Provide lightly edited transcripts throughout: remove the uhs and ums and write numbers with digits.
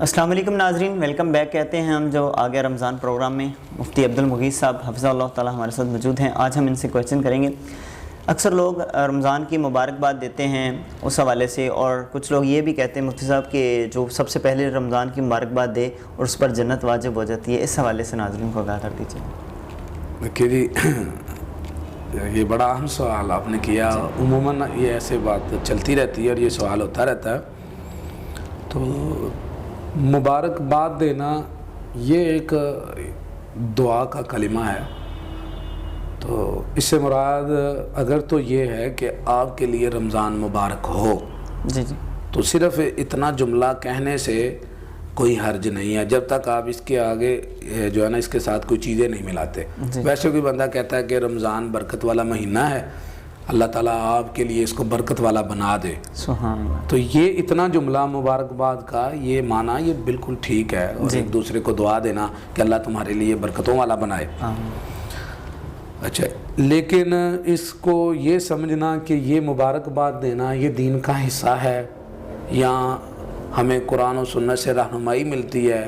अस्सलाम वालेकुम नाजरीन, वेलकम बैक कहते हैं हम जो आ गया रमज़ान प्रोग्राम में। मुफ्ती अब्दुल मुगीस साहब हफ़िज़हुल्लाह ताला हमारे साथ मौजूद हैं। आज हम इनसे क्वेश्चन करेंगे। अक्सर लोग रमज़ान की मुबारकबाद देते हैं उस हवाले से, और कुछ लोग ये भी कहते हैं मुफ्ती साहब कि जो सबसे पहले रमज़ान की मुबारकबाद दे और उस पर जन्नत वाजिब हो जाती है। इस हवाले से नाजरीन को आगाह कर दीजिए। देखिए जी, ये बड़ा अहम सवाल आपने किया। उमूमन ये ऐसे बात चलती रहती है और ये सवाल होता रहता है। तो मुबारकबाद देना ये एक दुआ का कलिमा है। तो इससे मुराद अगर तो ये है कि आपके लिए रमज़ान मुबारक हो जी जी, तो सिर्फ़ इतना जुमला कहने से कोई हर्ज नहीं है, जब तक आप इसके आगे जो है ना इसके साथ कोई चीज़ें नहीं मिलाते। वैसे कोई बंदा कहता है कि रमज़ान बरकत वाला महीना है, अल्लाह ताला आपके लिए इसको बरकत वाला बना दे, सुभान अल्लाह, तो ये इतना जुमला मुबारकबाद का ये माना ये बिल्कुल ठीक है। और एक दूसरे को दुआ देना कि अल्लाह तुम्हारे लिए बरकतों वाला बनाए। अच्छा, लेकिन इसको ये समझना कि ये मुबारकबाद देना ये दीन का हिस्सा है, या हमें कुरान और सुन्नत से रहनुमाई मिलती है,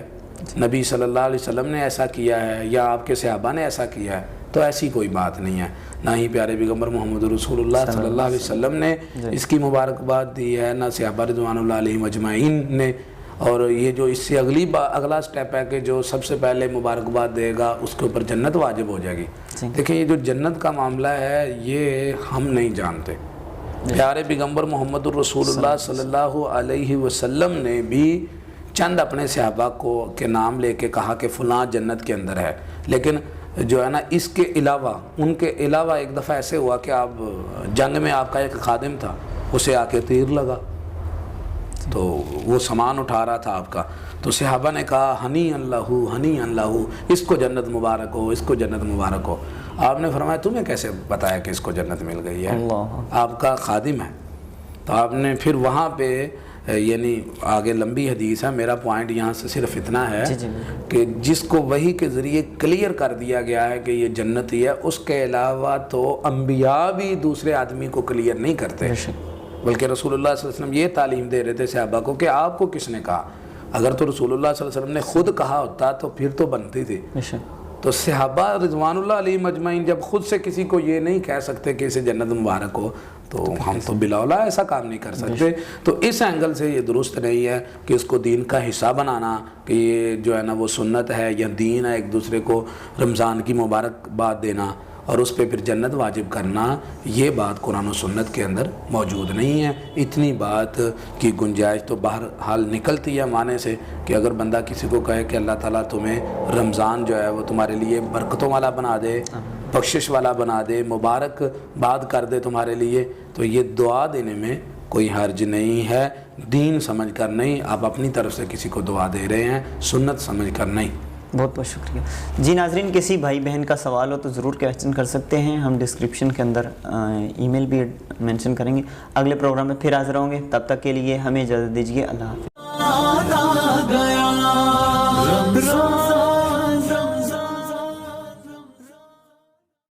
नबी सल्लल्लाहु अलैहि वसल्लम ने ऐसा किया है या आपके सहाबा ने ऐसा किया है, तो ऐसी कोई बात नहीं है। ना ही प्यारे पैगम्बर मोहम्मद रसूलुल्लाह सल्लल्लाहु अलैहि वसल्लम ने इसकी मुबारकबाद दी है, ना सहाबा रिज़वानुल्लाह अलैहिम अजमाइन ने। और ये जो इससे अगला स्टेप है कि जो सबसे पहले मुबारकबाद देगा उसके ऊपर जन्नत वाजिब हो जाएगी। देखिए, ये जो जन्नत का मामला है ये हम नहीं जानते। प्यारे पैगम्बर मोहम्मद रसूलुल्लाह सल्लल्लाहु अलैहि वसल्लम ने भी चंद अपने सहाबा को के नाम लेके कहा कि फ़लाँ जन्नत के अंदर है, लेकिन जो है ना इसके अलावा उनके अलावा एक दफ़ा ऐसे हुआ कि आप जंग में आपका एक खादिम था, उसे आके तीर लगा, तो वो सामान उठा रहा था आपका, तो सहाबा ने कहा हनी अल्लाहु, इसको जन्नत मुबारक हो, इसको जन्नत मुबारक हो। आपने फरमाया तुम्हें कैसे बताया कि इसको जन्नत मिल गई है, आपका खादिम है। तो आपने फिर वहाँ पे यानी आगे लंबी हदीस है, मेरा पॉइंट यहाँ से सिर्फ इतना है कि जिसको वही के ज़रिए क्लियर कर दिया गया है कि ये जन्नत ही है, उसके अलावा तो अम्बिया भी दूसरे आदमी को क्लियर नहीं करते, बल्कि रसूलुल्लाह सल्लल्लाहु अलैहि वसल्लम ये तालीम दे रहे थे सहाबा को कि आपको किसने कहा। अगर तो रसूलुल्लाह सल्लल्लाहु अलैहि वसल्लम ने खुद कहा होता तो फिर तो बनती थी। तो सहाबा रिज़वानुल्लाह अलैहिम अजमाइन जब खुद से किसी को ये नहीं कह सकते कि इसे जन्नत मुबारक हो, तो हम तो बिलौला ऐसा काम नहीं कर सकते। तो इस एंगल से ये दुरुस्त नहीं है कि इसको दीन का हिस्सा बनाना, कि ये जो है ना वो सुन्नत है या दीन है, एक दूसरे को रमज़ान की मुबारकबाद देना और उस पर फिर जन्नत वाजिब करना, ये बात कुरान और सुन्नत के अंदर मौजूद नहीं है। इतनी बात की गुंजाइश तो बाहर हाल निकलती है माने से कि अगर बंदा किसी को कहे कि अल्लाह ताला तुम्हें रमज़ान जो है वो तुम्हारे लिए बरकतों वाला बना दे, बख्शिश वाला बना दे, मुबारकबाद कर दे तुम्हारे लिए, तो ये दुआ देने में कोई हर्ज नहीं है। दीन समझ कर नहीं, आप अपनी तरफ से किसी को दुआ दे रहे हैं, सुन्नत समझ कर नहीं। बहुत बहुत शुक्रिया जी। नाजरीन, किसी भाई बहन का सवाल हो तो ज़रूर क्वेश्चन कर सकते हैं, हम डिस्क्रिप्शन के अंदर ईमेल भी मेंशन करेंगे। अगले प्रोग्राम में फिर हाजिर होंगे, तब तक के लिए हमें इजाज़त दीजिए। अल्लाह हाफ़िज़।